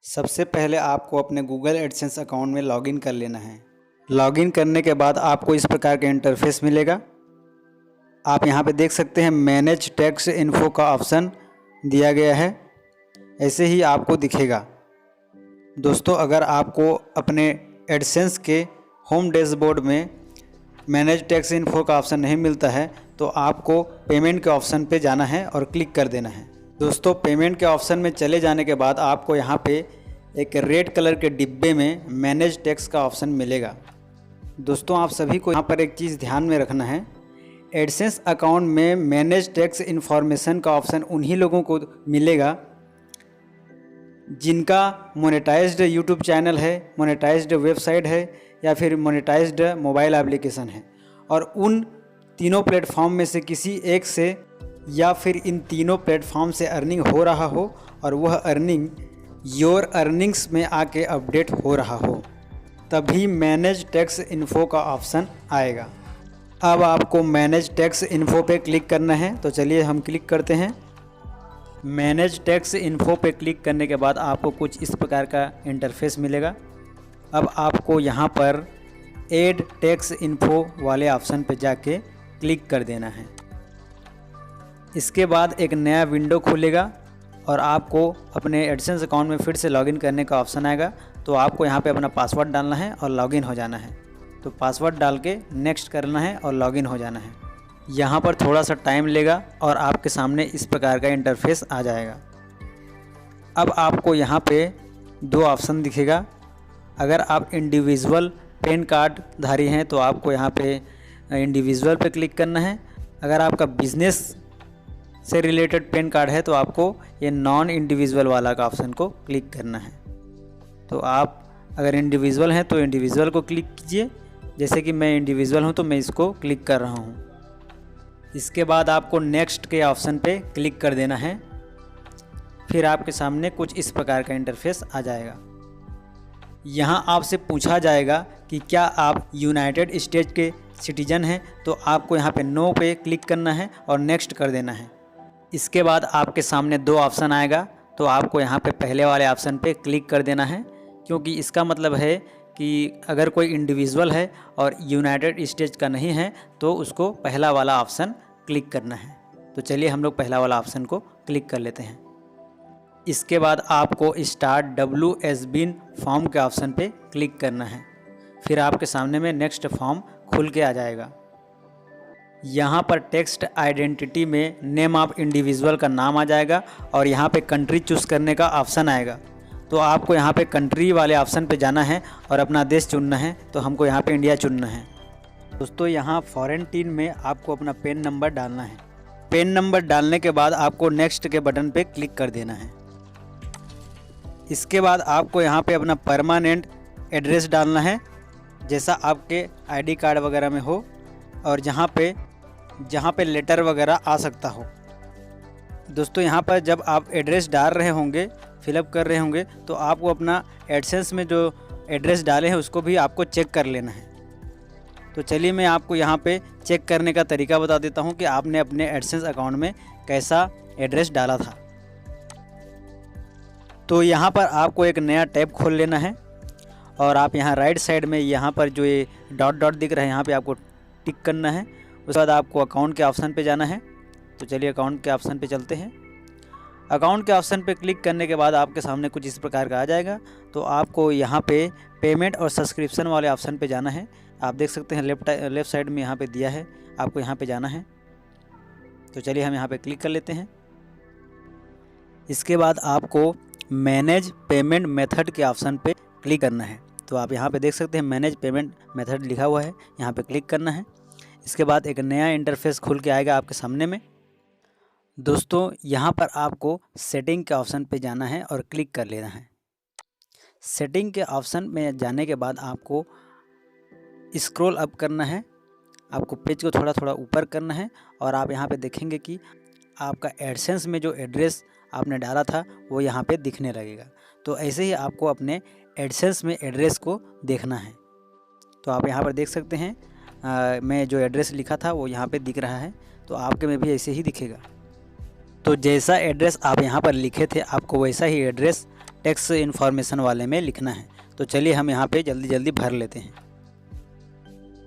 सबसे पहले आपको अपने गूगल एडसेंस अकाउंट में लॉगिन कर लेना है। लॉगिन करने के बाद आपको इस प्रकार का इंटरफेस मिलेगा। आप यहाँ पे देख सकते हैं मैनेज टैक्स इन्फो का ऑप्शन दिया गया है, ऐसे ही आपको दिखेगा। दोस्तों, अगर आपको अपने एडसेंस के होम डैशबोर्ड में मैनेज टैक्स इन्फो का ऑप्शन नहीं मिलता है तो आपको पेमेंट के ऑप्शन पे जाना है और क्लिक कर देना है। दोस्तों, पेमेंट के ऑप्शन में चले जाने के बाद आपको यहाँ पे एक रेड कलर के डिब्बे में मैनेज टैक्स का ऑप्शन मिलेगा। दोस्तों, आप सभी को यहाँ पर एक चीज़ ध्यान में रखना है, एडसेंस अकाउंट में मैनेज टैक्स इन्फॉर्मेशन का ऑप्शन उन्हीं लोगों को मिलेगा जिनका मोनेटाइज्ड यूट्यूब चैनल है, मोनेटाइज्ड वेबसाइट है या फिर मोनेटाइज्ड मोबाइल एप्लीकेशन है, और उन तीनों प्लेटफॉर्म में से किसी एक से या फिर इन तीनों प्लेटफॉर्म से अर्निंग हो रहा हो और वह अर्निंग योर अर्निंग्स में आके अपडेट हो रहा हो, तभी मैनेज टैक्स इन्फो का ऑप्शन आएगा। अब आपको मैनेज टैक्स इन्फो पे क्लिक करना है, तो चलिए हम क्लिक करते हैं। मैनेज टैक्स इन्फो पे क्लिक करने के बाद आपको कुछ इस प्रकार का इंटरफेस मिलेगा। अब आपको यहाँ पर ऐड टैक्स इन्फो वाले ऑप्शन पे जाके क्लिक कर देना है। इसके बाद एक नया विंडो खुलेगा और आपको अपने एडसेंस अकाउंट में फिर से लॉगिन करने का ऑप्शन आएगा। तो आपको यहाँ पे अपना पासवर्ड डालना है और लॉगिन हो जाना है। तो पासवर्ड डाल के नेक्स्ट करना है और लॉगिन हो जाना है। यहाँ पर थोड़ा सा टाइम लेगा और आपके सामने इस प्रकार का इंटरफेस आ जाएगा। अब आपको यहाँ पे दो ऑप्शन दिखेगा। अगर आप इंडिविजुअल पैन कार्ड धारी हैं तो आपको यहाँ पे इंडिविजुअल पे क्लिक करना है। अगर आपका बिजनेस से रिलेटेड पैन कार्ड है तो आपको ये नॉन इंडिविजुअल वाला का ऑप्शन को क्लिक करना है। तो आप अगर इंडिविजुअल हैं तो इंडिविजुअल को क्लिक कीजिए। जैसे कि मैं इंडिविजुअल हूँ तो मैं इसको क्लिक कर रहा हूँ। इसके बाद आपको नेक्स्ट के ऑप्शन पे क्लिक कर देना है। फिर आपके सामने कुछ इस प्रकार का इंटरफेस आ जाएगा। यहाँ आपसे पूछा जाएगा कि क्या आप यूनाइटेड स्टेट्स के सिटीजन हैं, तो आपको यहाँ पे नो पे क्लिक करना है और नेक्स्ट कर देना है। इसके बाद आपके सामने दो ऑप्शन आएगा, तो आपको यहाँ पे पहले वाले ऑप्शन पे क्लिक कर देना है, क्योंकि इसका मतलब है कि अगर कोई इंडिविजुअल है और यूनाइटेड स्टेट्स का नहीं है तो उसको पहला वाला ऑप्शन क्लिक करना है। तो चलिए हम लोग पहला वाला ऑप्शन को क्लिक कर लेते हैं। इसके बाद आपको स्टार्ट WSBIN फॉर्म के ऑप्शन पे क्लिक करना है। फिर आपके सामने में नेक्स्ट फॉर्म खुल के आ जाएगा। यहाँ पर टेक्स्ट आइडेंटिटी में नेम ऑफ इंडिविजुअल का नाम आ जाएगा और यहाँ पे कंट्री चूज़ करने का ऑप्शन आएगा। तो आपको यहाँ पे कंट्री वाले ऑप्शन पे जाना है और अपना देश चुनना है। तो हमको यहाँ पे इंडिया चुनना है। दोस्तों, यहाँ फॉरेन टीन में आपको अपना पेन नंबर डालना है। पेन नंबर डालने के बाद आपको नेक्स्ट के बटन पे क्लिक कर देना है। इसके बाद आपको यहाँ पे अपना परमानेंट एड्रेस डालना है, जैसा आपके ID कार्ड वगैरह में हो और जहाँ पे लेटर वगैरह आ सकता हो। दोस्तों, यहाँ पर जब आप एड्रेस डाल रहे होंगे, फिलअप कर रहे होंगे, तो आपको अपना एडसेंस में जो एड्रेस डाले हैं उसको भी आपको चेक कर लेना है। तो चलिए मैं आपको यहाँ पे चेक करने का तरीका बता देता हूँ कि आपने अपने एडसेंस अकाउंट में कैसा एड्रेस डाला था। तो यहाँ पर आपको एक नया टैब खोल लेना है और आप यहाँ राइट साइड में यहाँ पर जो ये डॉट डॉट दिख रहा है यहाँ पे आपको टिक करना है। उसके बाद आपको अकाउंट के ऑप्शन पे जाना है। तो चलिए अकाउंट के ऑप्शन पे चलते हैं। अकाउंट के ऑप्शन पे क्लिक करने के बाद आपके सामने कुछ इस प्रकार का आ जाएगा। तो आपको यहाँ पे पेमेंट और सब्सक्रिप्शन वाले ऑप्शन पे जाना है। आप देख सकते हैं लेफ़्ट साइड में यहाँ पे दिया है, आपको यहाँ पे जाना है। तो चलिए हम यहाँ पे क्लिक कर लेते हैं। इसके बाद आपको मैनेज पेमेंट मेथड के ऑप्शन पे क्लिक करना है। तो आप यहाँ पे देख सकते हैं मैनेज पेमेंट मेथड लिखा हुआ है, यहाँ पे क्लिक करना है। इसके बाद एक नया इंटरफेस खुल के आएगा आपके सामने में। दोस्तों, यहाँ पर आपको सेटिंग के ऑप्शन पे जाना है और क्लिक कर लेना है। सेटिंग के ऑप्शन में जाने के बाद आपको स्क्रॉल अप करना है। आपको पेज को थोड़ा थोड़ा ऊपर करना है और आप यहाँ पे देखेंगे कि आपका एडसेंस में जो एड्रेस आपने डाला था वो यहाँ पे दिखने लगेगा। तो ऐसे ही आपको अपने एडसेंस में एड्रेस को देखना है। तो आप यहाँ पर देख सकते हैं मैं जो एड्रेस लिखा था वो यहाँ पे दिख रहा है। तो आपके में भी ऐसे ही दिखेगा। तो जैसा एड्रेस आप यहाँ पर लिखे थे आपको वैसा ही एड्रेस टैक्स इन्फॉर्मेशन वाले में लिखना है। तो चलिए हम यहाँ पे जल्दी जल्दी भर लेते हैं।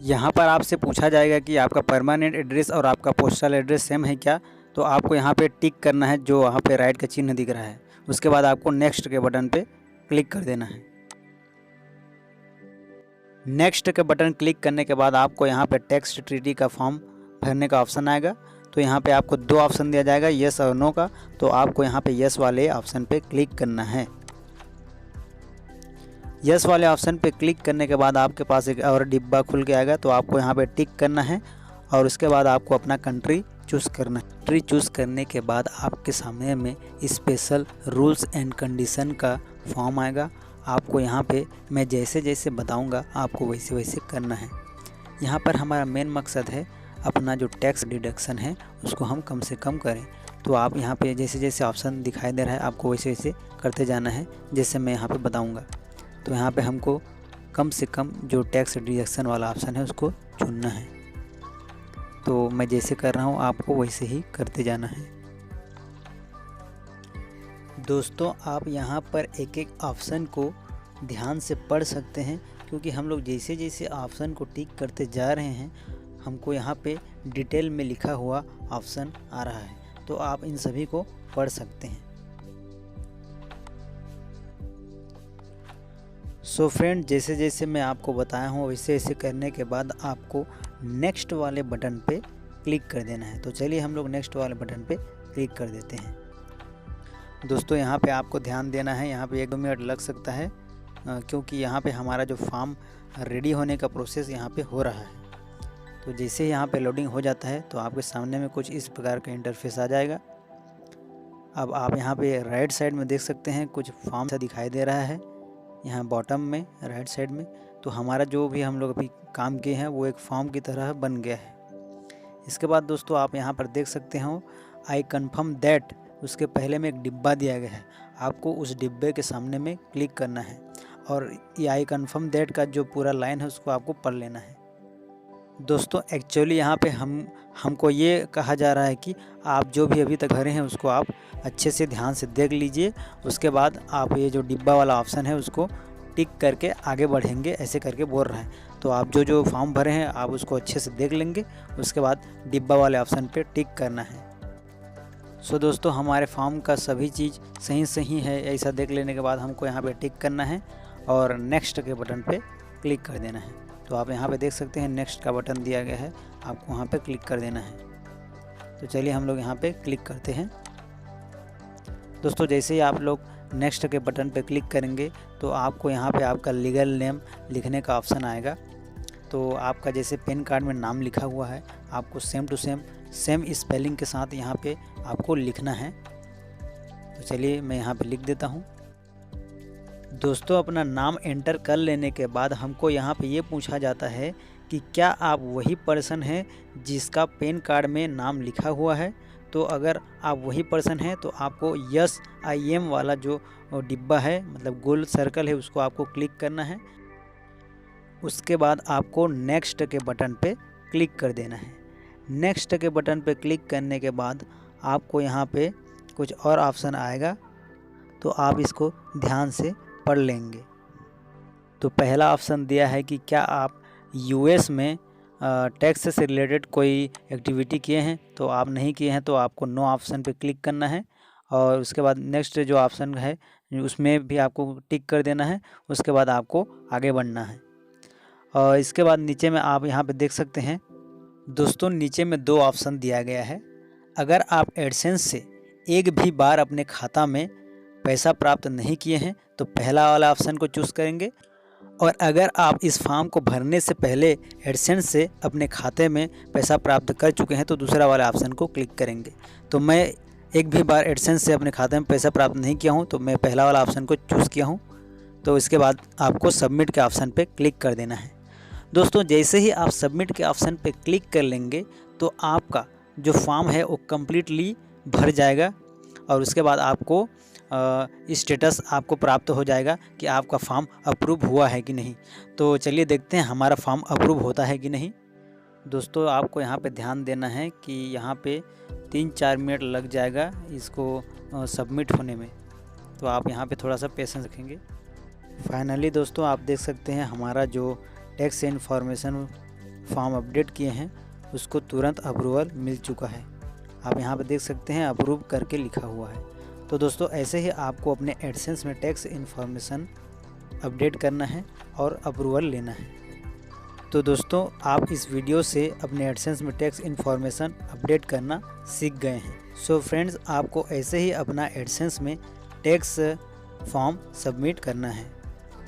यहाँ पर आपसे पूछा जाएगा कि आपका परमानेंट एड्रेस और आपका पोस्टल एड्रेस सेम है क्या। तो आपको यहाँ पे टिक करना है, जो वहाँ पे राइट का चिन्ह दिख रहा है। उसके बाद आपको नेक्स्ट के बटन पे क्लिक कर देना है। नेक्स्ट के बटन क्लिक करने के बाद आपको यहाँ पे टैक्स ट्रीटी का फॉर्म भरने का ऑप्शन आएगा। तो यहाँ पे आपको दो ऑप्शन दिया जाएगा, यस और नो का। तो आपको यहाँ पे यस वाले ऑप्शन पे क्लिक करना है। यस वाले ऑप्शन पे क्लिक करने के बाद आपके पास एक और डिब्बा खुल के आएगा। तो आपको यहाँ पे टिक करना है और उसके बाद आपको अपना कंट्री चूज़ करना है। कंट्री चूज़ करने के बाद आपके सामने में स्पेशल रूल्स एंड कंडीशन का फॉर्म आएगा। आपको यहाँ पे मैं जैसे जैसे बताऊँगा आपको वैसे वैसे करना है। यहाँ पर हमारा मेन मकसद है अपना जो टैक्स डिडक्शन है उसको हम कम से कम करें। तो आप यहाँ पे जैसे जैसे ऑप्शन दिखाई दे रहा है आपको वैसे वैसे करते जाना है, जैसे मैं यहाँ पे बताऊँगा। तो यहाँ पे हमको कम से कम जो टैक्स डिडक्शन वाला ऑप्शन है उसको चुनना है। तो मैं जैसे कर रहा हूँ आपको वैसे ही करते जाना है। दोस्तों आप यहाँ पर एक एक ऑप्शन को ध्यान से पढ़ सकते हैं, क्योंकि हम लोग जैसे जैसे ऑप्शन को टिक करते जा रहे हैं हमको यहाँ पे डिटेल में लिखा हुआ ऑप्शन आ रहा है। तो आप इन सभी को पढ़ सकते हैं। सो फ्रेंड, जैसे जैसे मैं आपको बताया हूँ वैसे वैसे करने के बाद आपको नेक्स्ट वाले बटन पे क्लिक कर देना है। तो चलिए हम लोग नेक्स्ट वाले बटन पे क्लिक कर देते हैं। दोस्तों यहाँ पे आपको ध्यान देना है, यहाँ पे 1-2 मिनट लग सकता है, क्योंकि यहाँ पे हमारा जो फॉर्म रेडी होने का प्रोसेस यहाँ पे हो रहा है। तो जैसे यहाँ पे लोडिंग हो जाता है तो आपके सामने में कुछ इस प्रकार का इंटरफेस आ जाएगा। अब आप यहाँ पे राइट साइड में देख सकते हैं कुछ फॉर्म सा दिखाई दे रहा है, यहाँ बॉटम में राइट साइड में। तो हमारा जो भी हम लोग अभी काम किए हैं वो एक फॉर्म की तरह बन गया है। इसके बाद दोस्तों आप यहाँ पर देख सकते हो आई कन्फर्म दैट, उसके पहले में एक डिब्बा दिया गया है। आपको उस डिब्बे के सामने में क्लिक करना है और ये आई कन्फर्म दैट का जो पूरा लाइन है उसको आपको पढ़ लेना है। दोस्तों एक्चुअली यहाँ पे हमको ये कहा जा रहा है कि आप जो भी अभी तक भरे हैं उसको आप अच्छे से ध्यान से देख लीजिए। उसके बाद आप ये जो डिब्बा वाला ऑप्शन है उसको टिक करके आगे बढ़ेंगे, ऐसे करके बोल रहा है। तो आप जो जो फॉर्म भरे हैं आप उसको अच्छे से देख लेंगे, उसके बाद डिब्बा वाले ऑप्शन पे टिक करना है। सो दोस्तों हमारे फॉर्म का सभी चीज़ सही है, ऐसा देख लेने के बाद हमको यहाँ पे टिक करना है और नेक्स्ट के बटन पे क्लिक कर देना है। तो आप यहाँ पे देख सकते हैं नेक्स्ट का बटन दिया गया है, आपको वहाँ पे क्लिक कर देना है। तो चलिए हम लोग यहाँ पे क्लिक करते हैं। दोस्तों जैसे ही आप लोग नेक्स्ट के बटन पे क्लिक करेंगे तो आपको यहाँ पे आपका लीगल नेम लिखने का ऑप्शन आएगा। तो आपका जैसे पैन कार्ड में नाम लिखा हुआ है आपको सेम टू सेम स्पेलिंग के साथ यहाँ पे आपको लिखना है। तो चलिए मैं यहाँ पे लिख देता हूँ। दोस्तों अपना नाम एंटर कर लेने के बाद हमको यहाँ पे ये पूछा जाता है कि क्या आप वही पर्सन हैं जिसका पैन कार्ड में नाम लिखा हुआ है। तो अगर आप वही पर्सन हैं तो आपको यस आई एम वाला जो डिब्बा है, मतलब गोल सर्कल है, उसको आपको क्लिक करना है। उसके बाद आपको नेक्स्ट के बटन पे क्लिक कर देना है। नेक्स्ट के बटन पे क्लिक करने के बाद आपको यहाँ पे कुछ और ऑप्शन आएगा, तो आप इसको ध्यान से पढ़ लेंगे। तो पहला ऑप्शन दिया है कि क्या आप यूएस में टैक्स से रिलेटेड कोई एक्टिविटी किए हैं। तो आप नहीं किए हैं तो आपको नो ऑप्शन पे क्लिक करना है और उसके बाद नेक्स्ट जो ऑप्शन है उसमें भी आपको टिक कर देना है। उसके बाद आपको आगे बढ़ना है। और इसके बाद नीचे में आप यहाँ पे देख सकते हैं दोस्तों, नीचे में 2 ऑप्शन दिया गया है। अगर आप एडसेंस से एक भी बार अपने खाता में पैसा प्राप्त नहीं किए हैं तो पहला वाला ऑप्शन को चूज़ करेंगे, और अगर आप इस फॉर्म को भरने से पहले एडसेंस से अपने खाते में पैसा प्राप्त कर चुके हैं तो दूसरा वाला ऑप्शन को क्लिक करेंगे। तो मैं एक भी बार एडसेंस से अपने खाते में पैसा प्राप्त नहीं किया हूं तो मैं पहला वाला ऑप्शन को चूज़ किया हूं। तो इसके बाद आपको सबमिट के ऑप्शन पे क्लिक कर देना है। दोस्तों जैसे ही आप सबमिट के ऑप्शन पे क्लिक कर लेंगे तो आपका जो फॉर्म है वो कम्प्लीटली भर जाएगा और उसके बाद आपको स्टेटस आपको प्राप्त हो जाएगा कि आपका फॉर्म अप्रूव हुआ है कि नहीं। तो चलिए देखते हैं हमारा फॉर्म अप्रूव होता है कि नहीं। दोस्तों आपको यहाँ पे ध्यान देना है कि यहाँ पे 3-4 मिनट लग जाएगा इसको सबमिट होने में। तो आप यहाँ पे थोड़ा सा पेशेंस रखेंगे। फाइनली दोस्तों आप देख सकते हैं हमारा जो टैक्स इन्फॉर्मेशन फॉर्म अपडेट किए हैं उसको तुरंत अप्रूवल मिल चुका है। आप यहाँ पे देख सकते हैं अप्रूव करके लिखा हुआ है। तो दोस्तों ऐसे ही आपको अपने एडसेंस में टैक्स इन्फॉर्मेशन अपडेट करना है और अप्रूवल लेना है। तो दोस्तों आप इस वीडियो से अपने एडसेंस में टैक्स इन्फॉर्मेशन अपडेट करना सीख गए हैं। सो फ्रेंड्स, आपको ऐसे ही अपना एडसेंस में टैक्स फॉर्म सबमिट करना है।